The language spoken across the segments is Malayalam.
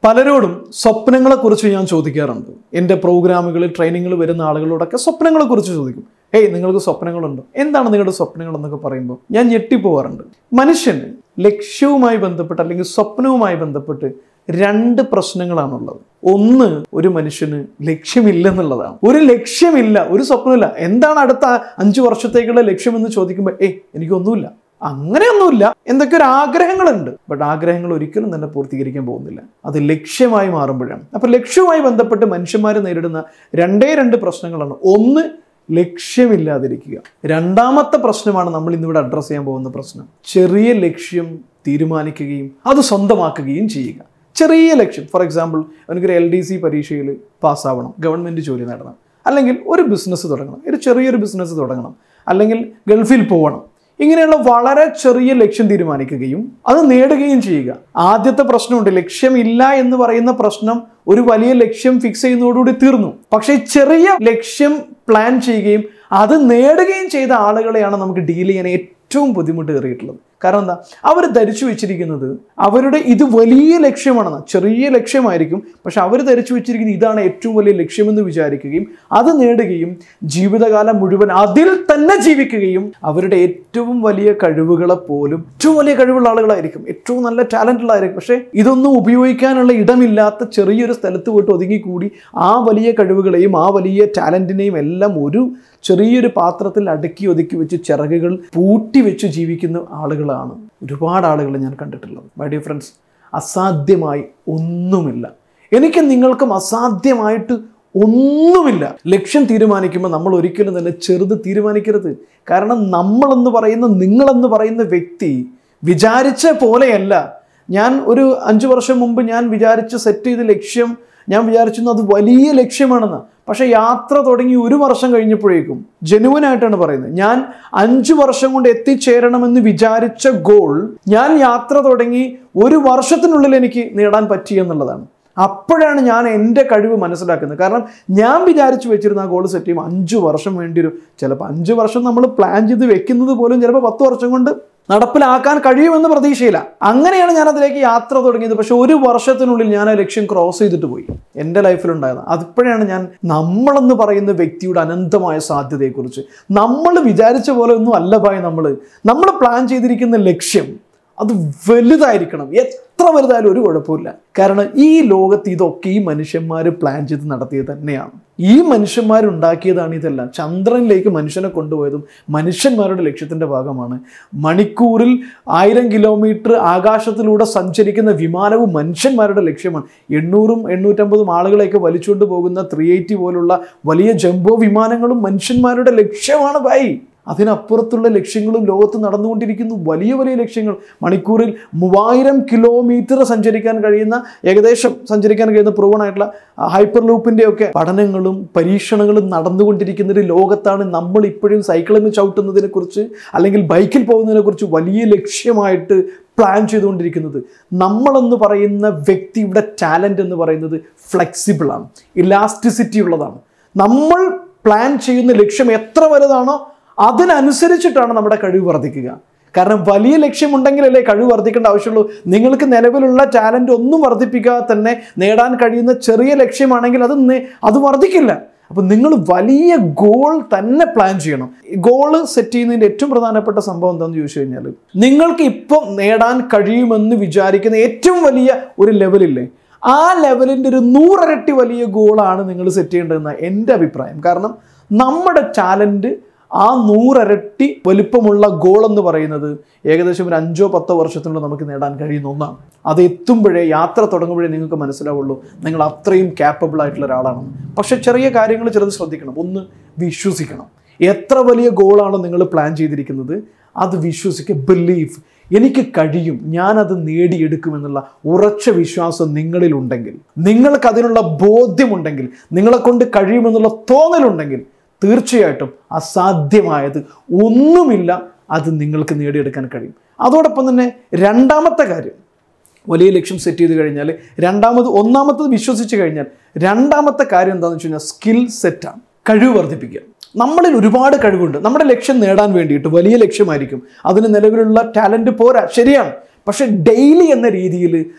പലരോടും സ്വപ്നങ്ങളെക്കുറിച്ച് ഞാൻ ചോദിക്കാറുണ്ട്. എൻ്റെ പ്രോഗ്രാമുകളിൽ ട്രെയിനിങ്ങിൽ വരുന്ന ആളുകളോടൊക്കെ സ്വപ്നങ്ങളെക്കുറിച്ച് ചോദിക്കും. ഏയ്, നിങ്ങൾക്ക് സ്വപ്നങ്ങളുണ്ടോ? എന്താണ് നിങ്ങളുടെ സ്വപ്നങ്ങൾ എന്നൊക്കെ പറയുമ്പോൾ ഞാൻ ഞെട്ടിപ്പോവാറുണ്ട്. മനുഷ്യന് ലക്ഷ്യവുമായി ബന്ധപ്പെട്ട് അല്ലെങ്കിൽ സ്വപ്നവുമായി ബന്ധപ്പെട്ട് രണ്ട് പ്രശ്നങ്ങളാണുള്ളത്. ഒന്ന്, ഒരു മനുഷ്യന് ലക്ഷ്യമില്ലെന്നുള്ളതാണ്. ഒരു ലക്ഷ്യമില്ല, ഒരു സ്വപ്നമില്ല. എന്താണ് അടുത്ത 5 വർഷത്തേക്കുള്ള ലക്ഷ്യമെന്ന് ചോദിക്കുമ്പോൾ എനിക്കൊന്നുമില്ല, അങ്ങനെയൊന്നുമില്ല, എന്തൊക്കെ ഒരു ആഗ്രഹങ്ങളുണ്ട്. ബട്ട് ആഗ്രഹങ്ങൾ ഒരിക്കലും തന്നെ പൂർത്തീകരിക്കാൻ പോകുന്നില്ല. അത് ലക്ഷ്യമായി മാറുമ്പോഴാണ്. അപ്പൊ ലക്ഷ്യവുമായി ബന്ധപ്പെട്ട് മനുഷ്യന്മാർ നേരിടുന്ന രണ്ട് പ്രശ്നങ്ങളാണ്. ഒന്ന്, ലക്ഷ്യമില്ലാതിരിക്കുക. രണ്ടാമത്തെ പ്രശ്നമാണ് നമ്മൾ ഇന്നിവിടെ അഡ്രസ്സ് ചെയ്യാൻ പോകുന്ന പ്രശ്നം. ചെറിയ ലക്ഷ്യം തീരുമാനിക്കുകയും അത് സ്വന്തമാക്കുകയും ചെയ്യുക. ചെറിയ ലക്ഷ്യം, ഫോർ എക്സാമ്പിൾ എനിക്കൊരു LDC പരീക്ഷയിൽ പാസ്സാവണം, ഗവൺമെൻറ് ജോലി നേടണം, അല്ലെങ്കിൽ ഒരു ബിസിനസ് തുടങ്ങണം, ഒരു ചെറിയൊരു ബിസിനസ് തുടങ്ങണം, അല്ലെങ്കിൽ ഗൾഫിൽ പോകണം. ഇങ്ങനെയുള്ള വളരെ ചെറിയ ലക്ഷ്യം തീരുമാനിക്കുകയും അത് നേടുകയും ചെയ്യുക. ആദ്യത്തെ പ്രശ്നമുണ്ട്, ലക്ഷ്യമില്ല എന്ന് പറയുന്ന പ്രശ്നം ഒരു വലിയ ലക്ഷ്യം ഫിക്സ് ചെയ്യുന്നതോടുകൂടി തീർന്നു. പക്ഷേ ചെറിയ ലക്ഷ്യം പ്ലാൻ ചെയ്യുകയും അത് നേടുകയും ചെയ്ത ആളുകളെയാണ് നമുക്ക് ഡീൽ ചെയ്യാൻ ഏറ്റവും ബുദ്ധിമുട്ട് കയറിയിട്ടുള്ളത്. കാരണം എന്താ? അവർ ധരിച്ചു വെച്ചിരിക്കുന്നത് അവരുടെ ഇത് വലിയ ലക്ഷ്യമാണെന്ന്. ചെറിയ ലക്ഷ്യമായിരിക്കും, പക്ഷെ അവർ ധരിച്ചു വെച്ചിരിക്കുന്നത് ഇതാണ് ഏറ്റവും വലിയ ലക്ഷ്യമെന്ന് വിചാരിക്കുകയും അത് നേടുകയും ജീവിതകാലം മുഴുവൻ അതിൽ തന്നെ ജീവിക്കുകയും അവരുടെ ഏറ്റവും വലിയ കഴിവുകളെ പോലും, ഏറ്റവും വലിയ കഴിവുള്ള ആളുകളായിരിക്കും, ഏറ്റവും നല്ല ടാലൻ്റ് ഉള്ളതായിരിക്കും, പക്ഷേ ഇതൊന്നും ഉപയോഗിക്കാനുള്ള ഇടമില്ലാത്ത ചെറിയൊരു സ്ഥലത്ത് പോയിട്ട് ഒതുങ്ങിക്കൂടി ആ വലിയ കഴിവുകളെയും ആ വലിയ ടാലൻറ്റിനെയും എല്ലാം ഒരു ചെറിയൊരു പാത്രത്തിൽ അടുക്കി ഒതുക്കി വെച്ച് ചിറകുകൾ പൂട്ടി വെച്ച് ജീവിക്കുന്ന ആളുകളാണ് ഒരുപാട് ആളുകൾ ഞാൻ കണ്ടിട്ടുള്ളത്. മൈ ഡിയർ ഫ്രണ്ട്സ്, അസാധ്യമായി ഒന്നുമില്ല. എനിക്ക് നിങ്ങൾക്കും അസാധ്യമായിട്ട് ഒന്നുമില്ല. ലക്ഷ്യം തീരുമാനിക്കുമ്പോൾ നമ്മൾ ഒരിക്കലും തന്നെ ചെറുത് തീരുമാനിക്കരുത്. കാരണം നമ്മളെന്ന് പറയുന്ന, നിങ്ങളെന്ന് പറയുന്ന വ്യക്തി വിചാരിച്ച പോലെയല്ല. ഞാൻ ഒരു 5 വർഷം മുമ്പ് ഞാൻ വിചാരിച്ച് സെറ്റ് ചെയ്ത ലക്ഷ്യം ഞാൻ വിചാരിച്ചിരുന്നു അത് വലിയ ലക്ഷ്യമാണെന്ന്. പക്ഷെ യാത്ര തുടങ്ങി 1 വർഷം കഴിഞ്ഞപ്പോഴേക്കും, ജെനുവനായിട്ടാണ് പറയുന്നത്, ഞാൻ 5 വർഷം കൊണ്ട് എത്തിച്ചേരണമെന്ന് വിചാരിച്ച ഗോൾ ഞാൻ യാത്ര തുടങ്ങി 1 വർഷത്തിനുള്ളിൽ എനിക്ക് നേടാൻ പറ്റി എന്നുള്ളതാണ്. അപ്പോഴാണ് ഞാൻ എൻ്റെ കഴിവ് മനസ്സിലാക്കുന്നത്. കാരണം ഞാൻ വിചാരിച്ചു വെച്ചിരുന്ന ആ ഗോൾ സെറ്റ് ചെയ്യുമ്പോൾ 5 വർഷം വേണ്ടി വരും. ചിലപ്പോൾ 5 വർഷം നമ്മൾ പ്ലാൻ ചെയ്ത് വെക്കുന്നത് പോലും ചിലപ്പോൾ 10 വർഷം കൊണ്ട് നടപ്പിലാക്കാൻ കഴിയുമെന്ന് പ്രതീക്ഷയില്ല. അങ്ങനെയാണ് ഞാൻ അതിലേക്ക് യാത്ര തുടങ്ങിയത്. പക്ഷെ 1 വർഷത്തിനുള്ളിൽ ഞാൻ ആ ലക്ഷ്യം ക്രോസ് ചെയ്തിട്ട് പോയി. എൻ്റെ ലൈഫിലുണ്ടായത് അതിപ്പോഴാണ് ഞാൻ നമ്മളെന്ന് പറയുന്ന വ്യക്തിയുടെ അനന്തമായ സാധ്യതയെക്കുറിച്ച്, നമ്മൾ വിചാരിച്ച പോലെ ഒന്നും അല്ല ഭായി, നമ്മൾ പ്ലാൻ ചെയ്തിരിക്കുന്ന ലക്ഷ്യം അത് വലുതായിരിക്കണം. എത്ര വലുതായാലും ഒരു കുഴപ്പമില്ല. കാരണം ഈ ലോകത്ത് ഇതൊക്കെ ഈ മനുഷ്യന്മാർ പ്ലാൻ ചെയ്ത് നടത്തിയത് തന്നെയാണ്. ഈ മനുഷ്യന്മാരുണ്ടാക്കിയതാണ് ഇതെല്ലാം. ചന്ദ്രനിലേക്ക് മനുഷ്യനെ കൊണ്ടുപോയതും മനുഷ്യന്മാരുടെ ലക്ഷ്യത്തിൻ്റെ ഭാഗമാണ്. മണിക്കൂറിൽ 1000 കിലോമീറ്റർ ആകാശത്തിലൂടെ സഞ്ചരിക്കുന്ന വിമാനവും മനുഷ്യന്മാരുടെ ലക്ഷ്യമാണ്. 800-850 ആളുകളെയൊക്കെ വലിച്ചുകൊണ്ട് പോകുന്ന 380 പോലുള്ള വലിയ ജംബോ വിമാനങ്ങളും മനുഷ്യന്മാരുടെ ലക്ഷ്യമാണ് ഭായി. അതിനപ്പുറത്തുള്ള ലക്ഷ്യങ്ങളും ലോകത്ത് നടന്നുകൊണ്ടിരിക്കുന്നു. വലിയ വലിയ ലക്ഷ്യങ്ങൾ. മണിക്കൂറിൽ 3000 കിലോമീറ്റർ ഏകദേശം സഞ്ചരിക്കാൻ കഴിയുന്ന പ്രൂവൺ ആയിട്ടുള്ള ഹൈപ്പർ ലൂപ്പിൻ്റെയൊക്കെ പഠനങ്ങളും പരീക്ഷണങ്ങളും നടന്നുകൊണ്ടിരിക്കുന്ന ഒരു ലോകത്താണ് നമ്മൾ ഇപ്പോഴും സൈക്കിളിൽ ചവിട്ടുന്നതിനെ കുറിച്ച് അല്ലെങ്കിൽ ബൈക്കിൽ പോകുന്നതിനെ കുറിച്ച് വലിയ ലക്ഷ്യമായിട്ട് പ്ലാൻ ചെയ്തുകൊണ്ടിരിക്കുന്നത്. നമ്മളെന്ന് പറയുന്ന വ്യക്തിയുടെ ടാലൻ്റ് എന്ന് പറയുന്നത് ഫ്ലെക്സിബിളാണ്, ഇലാസ്റ്റിസിറ്റി ഉള്ളതാണ്. നമ്മൾ പ്ലാൻ ചെയ്യുന്ന ലക്ഷ്യം എത്ര വലുതാണോ അതിനനുസരിച്ചിട്ടാണ് നമ്മുടെ കഴിവ് വർദ്ധിക്കുക. കാരണം വലിയ ലക്ഷ്യമുണ്ടെങ്കിലല്ലേ കഴിവ് വർദ്ധിക്കേണ്ട ആവശ്യമുള്ളൂ. നിങ്ങൾക്ക് നിലവിലുള്ള ടാലൻ്റ് ഒന്നും വർദ്ധിപ്പിക്കാതെ തന്നെ നേടാൻ കഴിയുന്ന ചെറിയ ലക്ഷ്യമാണെങ്കിൽ അത് വർദ്ധിക്കില്ല. അപ്പം നിങ്ങൾ വലിയ ഗോൾ തന്നെ പ്ലാൻ ചെയ്യണം. ഗോള് സെറ്റ് ചെയ്യുന്നതിൻ്റെ ഏറ്റവും പ്രധാനപ്പെട്ട സംഭവം എന്താണെന്ന് ചോദിച്ചു കഴിഞ്ഞാൽ, നിങ്ങൾക്ക് ഇപ്പം നേടാൻ കഴിയുമെന്ന് വിചാരിക്കുന്ന ഏറ്റവും വലിയ ഒരു ലെവലില്ലേ, ആ ലെവലിൻ്റെ ഒരു 100 ഇരട്ടി വലിയ ഗോളാണ് നിങ്ങൾ സെറ്റ് ചെയ്യേണ്ടതെന്നാണ് എൻ്റെ അഭിപ്രായം. കാരണം നമ്മുടെ ടാലൻറ്റ് ആ 100 ഇരട്ടി വലുപ്പമുള്ള ഗോൾ എന്ന് പറയുന്നത് ഏകദേശം ഒരു 5-10 വർഷത്തിനുള്ളിൽ നമുക്ക് നേടാൻ കഴിയുന്ന ഒന്നാണ്. അത് എത്തുമ്പോഴേ, യാത്ര തുടങ്ങുമ്പോഴേ നിങ്ങൾക്ക് മനസ്സിലാവുള്ളൂ നിങ്ങൾ അത്രയും ക്യാപ്പബിൾ ആയിട്ടുള്ള ഒരാളാണെന്ന്. പക്ഷെ ചെറിയ കാര്യങ്ങൾ ചിലത് ശ്രദ്ധിക്കണം. ഒന്ന്, വിശ്വസിക്കണം. എത്ര വലിയ ഗോളാണോ നിങ്ങൾ പ്ലാൻ ചെയ്തിരിക്കുന്നത് അത് വിശ്വസിക്കുക. ബിലീവ്, എനിക്ക് കഴിയും, ഞാനത് നേടിയെടുക്കുമെന്നുള്ള ഉറച്ച വിശ്വാസം നിങ്ങളിലുണ്ടെങ്കിൽ, നിങ്ങൾക്കതിനുള്ള ബോധ്യമുണ്ടെങ്കിൽ, നിങ്ങളെ കൊണ്ട് കഴിയുമെന്നുള്ള തോന്നലുണ്ടെങ്കിൽ, തീർച്ചയായിട്ടും അസാധ്യമായത് ഒന്നുമില്ല, അത് നിങ്ങൾക്ക് നേടിയെടുക്കാൻ കഴിയും. അതോടൊപ്പം തന്നെ രണ്ടാമത്തെ കാര്യം, വലിയ ലക്ഷ്യം സെറ്റ് ചെയ്ത് കഴിഞ്ഞാൽ ഒന്നാമത്തത് വിശ്വസിച്ച് കഴിഞ്ഞാൽ രണ്ടാമത്തെ കാര്യം എന്താണെന്ന് വെച്ച് കഴിഞ്ഞാൽ സ്കിൽ സെറ്റാണ്. കഴിവ് വർദ്ധിപ്പിക്കുക. നമ്മളിൽ ഒരുപാട് കഴിവുണ്ട്. നമ്മുടെ ലക്ഷ്യം നേടാൻ വേണ്ടിയിട്ട് വലിയ ലക്ഷ്യമായിരിക്കും, അതിന് നിലവിലുള്ള ടാലൻറ്റ് പോരാ, ശരിയാണ്. പക്ഷെ ഡെയിലി എന്ന രീതിയിൽ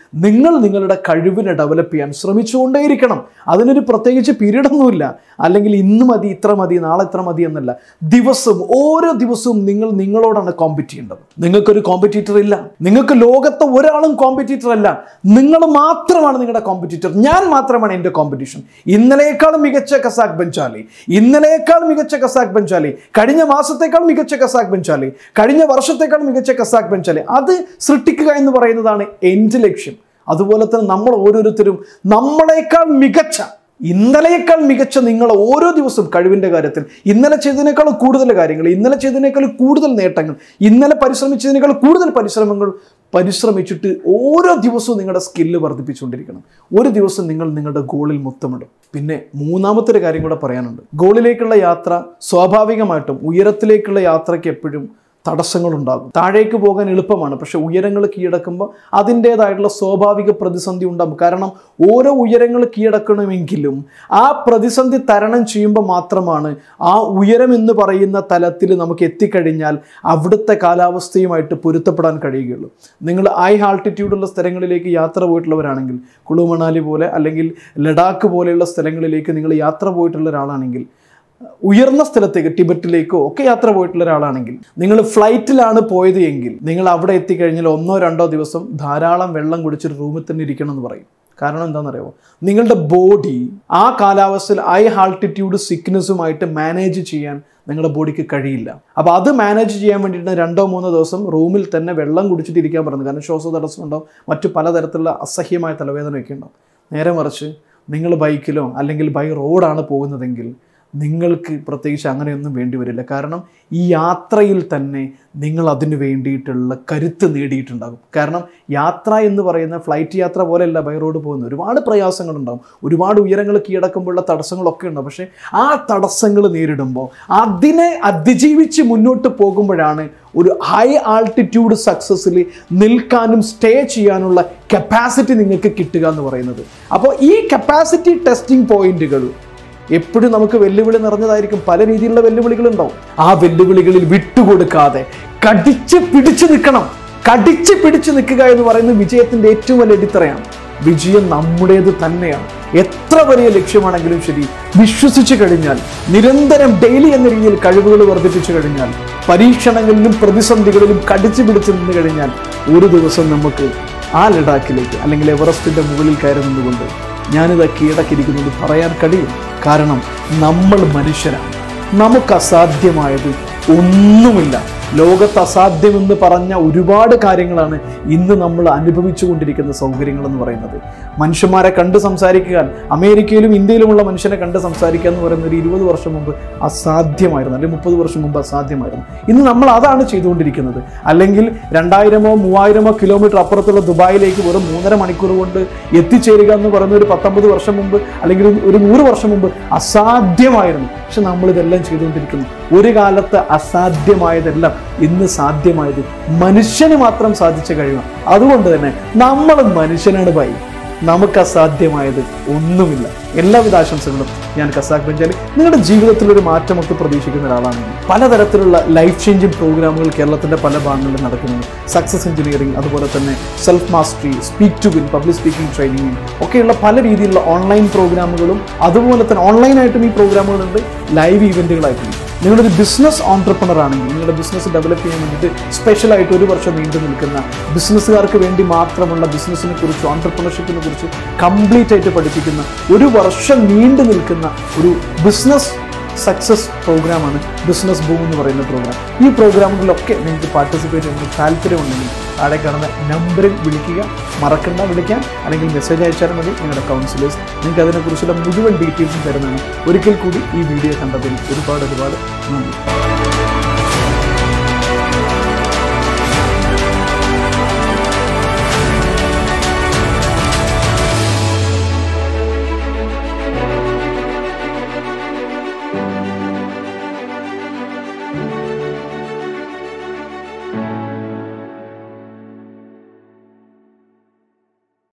നിങ്ങൾ നിങ്ങളുടെ കഴിവിനെ ഡെവലപ്പ് ചെയ്യാൻ ശ്രമിച്ചുകൊണ്ടേയിരിക്കണം. അതിനൊരു പ്രത്യേകിച്ച് പീരീഡൊന്നുമില്ല. അല്ലെങ്കിൽ ഇന്ന് മതി, ഇത്ര മതി, നാളെ ഇത്ര മതി എന്നല്ല. ഓരോ ദിവസവും നിങ്ങൾ നിങ്ങളോടാണ് കോമ്പറ്റ് ചെയ്യേണ്ടത്. നിങ്ങൾക്കൊരു കോമ്പറ്റീറ്റർ ഇല്ല. നിങ്ങൾക്ക് ലോകത്തെ ഒരാളും കോമ്പറ്റീറ്റർ അല്ല. നിങ്ങൾ മാത്രമാണ് നിങ്ങളുടെ കോമ്പറ്റീറ്റർ. ഞാൻ മാത്രമാണ് എൻ്റെ കോമ്പറ്റീഷൻ. ഇന്നലേക്കാളും മികച്ച കസാക് ബെഞ്ചാലി, ഇന്നലേക്കാൾ മികച്ച കസാക് ബെഞ്ചാലി, കഴിഞ്ഞ മാസത്തേക്കാൾ മികച്ച കസാക് ബെഞ്ചാലി, കഴിഞ്ഞ വർഷത്തേക്കാൾ മികച്ച കസാക് ബെഞ്ചാലി. അത് സൃഷ്ടിക്കുക എന്ന് പറയുന്നതാണ് എൻ്റെ ലക്ഷ്യം. അതുപോലെ തന്നെ നമ്മൾ ഓരോരുത്തരും നമ്മളെക്കാൾ മികച്ച, ഇന്നലെയേക്കാൾ മികച്ച നിങ്ങൾ ഓരോ ദിവസവും കഴിവിൻ്റെ കാര്യത്തിൽ ഇന്നലെ ചെയ്തതിനേക്കാൾ കൂടുതൽ കാര്യങ്ങൾ, ഇന്നലെ ചെയ്തതിനേക്കാൾ കൂടുതൽ നേട്ടങ്ങൾ, ഇന്നലെ പരിശ്രമിച്ചതിനേക്കാൾ കൂടുതൽ പരിശ്രമിച്ചിട്ട് ഓരോ ദിവസവും നിങ്ങളുടെ സ്കില്ല് വർദ്ധിപ്പിച്ചുകൊണ്ടിരിക്കണം. ഒരു ദിവസം നിങ്ങൾ നിങ്ങളുടെ ഗോളിൽ മുത്തമിടും. പിന്നെ മൂന്നാമത്തെ ഒരു കാര്യം കൂടെ പറയാനുണ്ട്. ഗോളിലേക്കുള്ള യാത്ര സ്വാഭാവികമായിട്ടും ഉയരത്തിലേക്കുള്ള യാത്രയ്ക്ക് എപ്പോഴും തടസ്സങ്ങളുണ്ടാകും. താഴേക്ക് പോകാൻ എളുപ്പമാണ്, പക്ഷെ ഉയരങ്ങൾ കീഴടക്കുമ്പോൾ അതിൻ്റേതായിട്ടുള്ള സ്വാഭാവിക പ്രതിസന്ധി ഉണ്ടാകും. കാരണം ഓരോ ഉയരങ്ങൾ കീഴടക്കണമെങ്കിലും ആ പ്രതിസന്ധി തരണം ചെയ്യുമ്പോൾ മാത്രമാണ് ആ ഉയരം എന്ന് പറയുന്ന തലത്തിൽ നമുക്ക് എത്തിക്കഴിഞ്ഞാൽ അവിടുത്തെ കാലാവസ്ഥയുമായിട്ട് പൊരുത്തപ്പെടാൻ കഴിയുകയുള്ളൂ. നിങ്ങൾ ഹൈ ആൾട്ടിറ്റ്യൂഡുള്ള സ്ഥലങ്ങളിലേക്ക് യാത്ര പോയിട്ടുള്ളവരാണെങ്കിൽ, കുളു മണാലി പോലെ അല്ലെങ്കിൽ ലഡാക്ക് പോലെയുള്ള സ്ഥലങ്ങളിലേക്ക് നിങ്ങൾ യാത്ര പോയിട്ടുള്ള ഒരാളാണെങ്കിൽ, ഉയർന്ന സ്ഥലത്തേക്ക് ടിബറ്റിലേക്കോ ഒക്കെ യാത്ര പോയിട്ടുള്ള ഒരാളാണെങ്കിൽ, നിങ്ങൾ ഫ്ലൈറ്റിലാണ് പോയത് എങ്കിൽ നിങ്ങൾ അവിടെ എത്തിക്കഴിഞ്ഞാൽ 1-2 ദിവസം ധാരാളം വെള്ളം കുടിച്ചിട്ട് റൂമിൽ തന്നെ ഇരിക്കണം എന്ന് പറയും. കാരണം എന്താണെന്നറിയാമോ? നിങ്ങളുടെ ബോഡി ആ കാലാവസ്ഥയിൽ ഹൈ ആൾട്ടിറ്റ്യൂഡ് സിക്നസ്സുമായിട്ട് മാനേജ് ചെയ്യാൻ നിങ്ങളുടെ ബോഡിക്ക് കഴിയില്ല. അപ്പോൾ അത് മാനേജ് ചെയ്യാൻ വേണ്ടിയിട്ട് 2-3 ദിവസം റൂമിൽ തന്നെ വെള്ളം കുടിച്ചിട്ട് ഇരിക്കാൻ പറയുന്നത്. കാരണം ശ്വാസതടസ്സം ഉണ്ടാവും, മറ്റു പലതരത്തിലുള്ള അസഹ്യമായ തലവേദനയൊക്കെ ഉണ്ടാവും. നേരെ മറിച്ച് നിങ്ങൾ ബൈക്കിലോ അല്ലെങ്കിൽ ബൈ റോഡാണ് പോകുന്നതെങ്കിൽ നിങ്ങൾക്ക് പ്രത്യേകിച്ച് അങ്ങനെയൊന്നും വേണ്ടി വരില്ല. കാരണം ഈ യാത്രയിൽ തന്നെ നിങ്ങൾ അതിന് വേണ്ടിയിട്ടുള്ള കരുത്ത് നേടിയിട്ടുണ്ടാകും. കാരണം യാത്ര എന്ന് പറയുന്ന ഫ്ലൈറ്റ് യാത്ര പോലെയല്ല ബൈ റോഡ് പോകുന്നത്. ഒരുപാട് പ്രയാസങ്ങളുണ്ടാകും, ഒരുപാട് ഉയരങ്ങൾ കീഴടക്കുമ്പോഴുള്ള തടസ്സങ്ങളൊക്കെ ഉണ്ടാകും. പക്ഷേ ആ തടസ്സങ്ങൾ നേരിടുമ്പോൾ അതിനെ അതിജീവിച്ച് മുന്നോട്ട് പോകുമ്പോഴാണ് ഒരു ഹൈ ആൾട്ടിറ്റ്യൂഡ് സക്സസ്സിൽ നിൽക്കാനും സ്റ്റേ ചെയ്യാനുള്ള കപ്പാസിറ്റി നിങ്ങൾക്ക് കിട്ടുക എന്ന് പറയുന്നത്. അപ്പോൾ ഈ കപ്പാസിറ്റി ടെസ്റ്റിംഗ് പോയിന്റുകൾ എപ്പോഴും നമുക്ക് വെല്ലുവിളി നിറഞ്ഞതായിരിക്കും. പല രീതിയിലുള്ള വെല്ലുവിളികളുണ്ടാവും. ആ വെല്ലുവിളികളിൽ വിട്ടുകൊടുക്കാതെ കടിച്ച് പിടിച്ചു നിൽക്കണം. കടിച്ച് പിടിച്ചു നിൽക്കുക എന്ന് പറയുന്നത് വിജയത്തിൻ്റെ ഏറ്റവും വലിയ അടിത്തറയാണ്. വിജയം നമ്മുടേത് തന്നെയാണ്. എത്ര വലിയ ലക്ഷ്യമാണെങ്കിലും ശരി, വിശ്വസിച്ചു കഴിഞ്ഞാൽ, നിരന്തരം ഡെയിലി എന്ന രീതിയിൽ കഴിവുകൾ വർദ്ധിപ്പിച്ചു കഴിഞ്ഞാൽ, പരീക്ഷണങ്ങളിലും പ്രതിസന്ധികളിലും കടിച്ചു പിടിച്ചു നിന്ന് കഴിഞ്ഞാൽ, ഒരു ദിവസം നമുക്ക് ആ ലഡാക്കിലേക്ക് അല്ലെങ്കിൽ എവറസ്റ്റിൻ്റെ മുകളിൽ കയറി നിന്നുകൊണ്ട് ഞാനിത് കീഴടക്കിയിരിക്കുന്നത് പറയാൻ കഴിയും. കാരണം നമ്മൾ മനുഷ്യരാണ്. നമുക്ക് അസാധ്യമായത് ഒന്നുമില്ല. ലോകത്ത് അസാധ്യമെന്ന് പറഞ്ഞ ഒരുപാട് കാര്യങ്ങളാണ് ഇന്ന് നമ്മൾ അനുഭവിച്ചു കൊണ്ടിരിക്കുന്ന സൗകര്യങ്ങൾ എന്ന് പറയുന്നത്. മനുഷ്യന്മാരെ കണ്ട് സംസാരിക്കുക, അമേരിക്കയിലും ഇന്ത്യയിലുമുള്ള മനുഷ്യനെ കണ്ട് സംസാരിക്കുക എന്ന് പറയുന്നത് 20 വർഷം മുമ്പ് അസാധ്യമായിരുന്നു, അല്ലെങ്കിൽ 30 വർഷം മുമ്പ് അസാധ്യമായിരുന്നു. ഇന്ന് നമ്മൾ അതാണ് ചെയ്തുകൊണ്ടിരിക്കുന്നത്. അല്ലെങ്കിൽ 2000-3000 കിലോമീറ്റർ അപ്പുറത്തുള്ള ദുബായിലേക്ക് വെറും 3.5 മണിക്കൂർ കൊണ്ട് എത്തിച്ചേരുക എന്ന് പറയുന്ന ഒരു 19 വർഷം മുമ്പ് അല്ലെങ്കിൽ ഒരു 100 വർഷം മുമ്പ് അസാധ്യമായിരുന്നു. പക്ഷെ നമ്മളിതെല്ലാം ചെയ്തുകൊണ്ടിരിക്കുന്നു. ഒരു കാലത്ത് അസാധ്യമായതെല്ലാം ഇന്ന് സാധ്യമായത് മനുഷ്യന് മാത്രം സാധിച്ച കഴിവാണ്. അതുകൊണ്ട് തന്നെ നമ്മൾ മനുഷ്യനാണ് ബൈ. നമുക്ക് അസാധ്യമായത് ഒന്നുമില്ല. എല്ലാവിധ ആശംസകളും. ഞാൻ കസാക് ബെഞ്ചാലി. നിങ്ങളുടെ ജീവിതത്തിലൊരു മാറ്റമൊക്കെ പ്രതീക്ഷിക്കുന്ന ഒരാളാണെങ്കിൽ പലതരത്തിലുള്ള ലൈഫ് ചേഞ്ചിങ് പ്രോഗ്രാമുകൾ കേരളത്തിൻ്റെ പല ഭാഗങ്ങളിലും നടക്കുന്നുണ്ട്. സക്സസ് എഞ്ചിനീയറിംഗ്, അതുപോലെ തന്നെ self mastery, speak to win, public speaking training ഒക്കെയുള്ള പല രീതിയിലുള്ള ഓൺലൈൻ പ്രോഗ്രാമുകളും അതുപോലെ തന്നെ ഓൺലൈനായിട്ടും ഈ പ്രോഗ്രാമുകളുണ്ട്, ലൈവ് ഈവൻറ്റുകളായിട്ടുണ്ട്. നിങ്ങളൊരു ബിസിനസ് ഓൺട്രപ്രണർ ആണെങ്കിൽ നിങ്ങളുടെ ബിസിനസ് ഡെവലപ്പ് ചെയ്യാൻ വേണ്ടിയിട്ട് സ്പെഷ്യലായിട്ട് 1 വർഷം നീണ്ടു നിൽക്കുന്ന, ബിസിനസ്സുകാർക്ക് വേണ്ടി മാത്രമുള്ള ബിസിനസ്സിനെ കുറിച്ച്, ഓൺട്രപ്രണർഷിപ്പിനെ കുറിച്ച് കംപ്ലീറ്റ് ആയിട്ട് പഠിപ്പിക്കുന്ന 1 വർഷം നീണ്ടു നിൽക്കുന്ന ഒരു ബിസിനസ് സക്സസ് പ്രോഗ്രാമാണ് ബിസിനസ് ബൂം എന്ന് പറയുന്ന പ്രോഗ്രാം. ഈ പ്രോഗ്രാമുകളിലൊക്കെ നിങ്ങൾക്ക് പാർട്ടിസിപ്പേറ്റ് ചെയ്യാൻ താല്പര്യമുണ്ടെങ്കിൽ താഴെ കാണുന്ന നമ്പറിൽ വിളിക്കുക. മറക്കണ്ട വിളിക്കാൻ, അല്ലെങ്കിൽ മെസ്സേജ് അയച്ചാൽ മതി. നിങ്ങളുടെ കൗൺസിലേഴ്സ് നിങ്ങൾക്ക് അതിനെക്കുറിച്ചുള്ള മുഴുവൻ ഡീറ്റെയിൽസും തരുന്നതാണ്. ഒരിക്കൽ കൂടി ഈ വീഡിയോ കണ്ടതിൽ ഒരുപാട് നന്ദി.